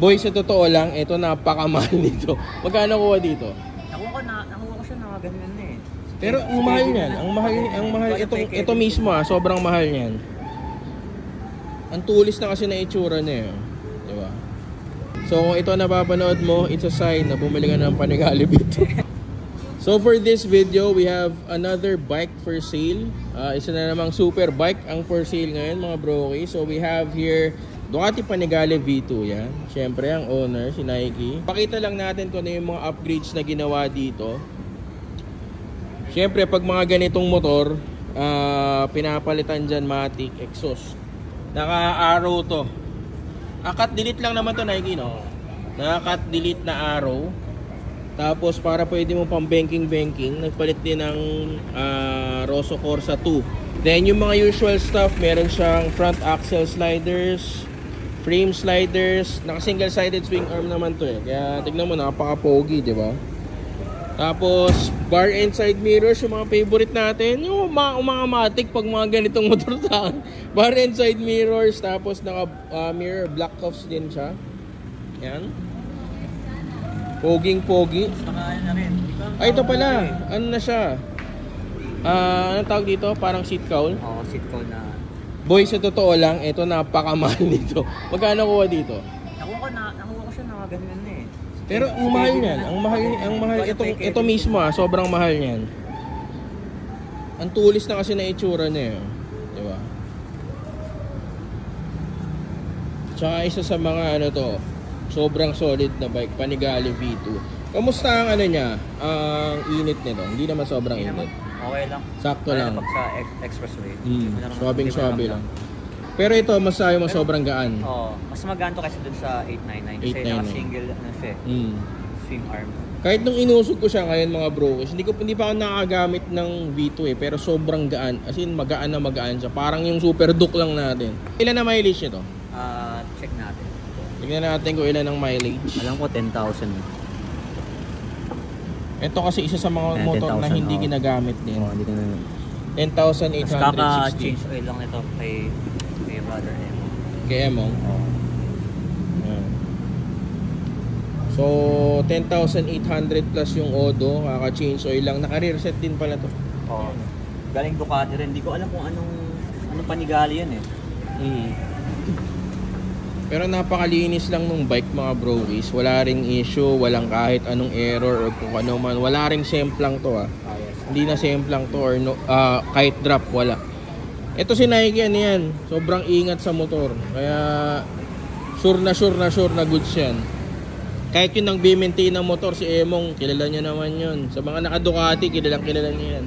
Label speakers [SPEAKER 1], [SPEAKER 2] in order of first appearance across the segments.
[SPEAKER 1] Boy, sa totoo lang, ito napakamahal nito. Magkano kuha dito?
[SPEAKER 2] Nakuha ko siya na ganyan na eh.
[SPEAKER 1] Pero ang mahal niyan, ang mahal ito mismo sobrang mahal niyan. Ang tulis na kasi na itsura niya, di ba? So kung ito napapanood mo, it's a sign na bumili ka ng Panigale V2. So for this video, we have another bike for sale. Isa na namang super bike ang for sale ngayon mga broki. So we have here Ducati Panigale V2 yan. Siyempre ang owner, si Nike. Pakita lang natin kung ano yung mga upgrades na ginawa dito. Siyempre pag mga ganitong motor, pinapalitan dyan matic exhaust. Naka-arrow to. Cut delete lang naman to Nike, no? Naka-cut delete na arrow. Tapos para pwede mo pang banking, nagpalit din ng Rosso Corsa 2. Then yung mga usual stuff, meron siyang front axle sliders, frame sliders, naka single sided swing arm naman to eh. Kaya tignan mo, napaka-pogi, di ba? Tapos bar and side mirrors, yung mga favorite natin, yung mga matic pag mga ganitong motor sa bar and side mirrors, tapos naka mirror black cuffs din siya. Yan. Poging-pogi. Ay, ito pala. Ano na siya? Anong tawag dito? Parang seat cowl?
[SPEAKER 2] Oo, seat cowl na.
[SPEAKER 1] Boy, sa totoo lang, ito napakamahal nito. Magkano kuha dito?
[SPEAKER 2] Nakuha ko siya na ganyan na eh.
[SPEAKER 1] Pero ang mahal niyan. Ang mahal. Ito mismo sobrang mahal niyan. Ang tulis na kasi na itsura niya. Di ba? Tsaka isa sa mga ano to, sobrang solid na bike, Panigale V2. Kamusta ang ano niya? Ang init nito? Hindi naman sobrang init.
[SPEAKER 2] Okay lang.
[SPEAKER 1] Sakto lang.
[SPEAKER 2] Pag sa expressway.
[SPEAKER 1] Swabing-swabe lang. Pero ito, masayo mo sobrang gaan.
[SPEAKER 2] Oo. Mas magaan to kasi dun sa 899. Kasi naka-single na siya. Swing arm.
[SPEAKER 1] Kahit nung inusog ko siya ngayon mga brokers, hindi pa ako nakagamit ng V2 eh. Pero sobrang gaan. As in, magaan na magaan siya. Parang yung Super Duke lang natin. Ilan na mileage nito?
[SPEAKER 2] Check natin.
[SPEAKER 1] Tignan natin kung ilan ang mileage.
[SPEAKER 2] Alam ko 10,000.
[SPEAKER 1] Ito kasi isa sa mga motor na hindi ginagamit din.
[SPEAKER 2] Oo, hindi na.
[SPEAKER 1] 10,860.
[SPEAKER 2] Kaka-change oil lang ito kay brother Emo.
[SPEAKER 1] Kay Emo? Oo. So, 10,800 plus yung Odo. Kaka-change oil lang. Naka-rear set din pala to.
[SPEAKER 2] Oo. Galing Ducati rin. Hindi ko alam kung anong Panigale yan eh.
[SPEAKER 1] Pero napakalinis lang nung bike mga brokies. Wala ring issue, walang kahit anong error or kung ano man. Wala ring semplang to yes. Hindi na semplang to or no, kahit drop, wala. Ito si Nike yan. Sobrang ingat sa motor. Kaya sure na goods yan. Kahit yun ang B-maintain ng motor, si Emong, kilala nyo naman yun. Sa mga naka-Ducati, kilala nyo yan.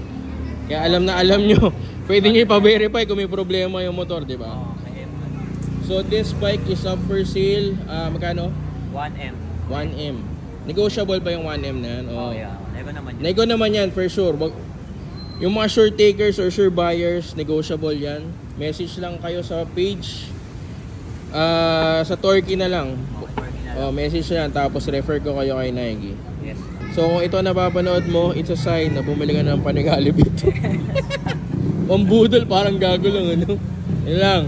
[SPEAKER 1] Kaya alam nyo. Pwede nyo ipa-verify kung may problema yung motor, di ba? So this bike is up for sale, magkano?
[SPEAKER 2] 1M.
[SPEAKER 1] 1M. Negotiable ba yung 1M na yan?
[SPEAKER 2] Oh yeah,
[SPEAKER 1] nego naman yan for sure. Yung mga sure takers or sure buyers, negotiable yan. Message lang kayo sa page. Sa Torquay na lang. Message yan, tapos refer ko kayo kay Nike.
[SPEAKER 2] Yes.
[SPEAKER 1] So kung ito napapanood mo, it's a sign na bumili ka ng Panigale V2. Pambudol, parang gago lang ano. Yun lang.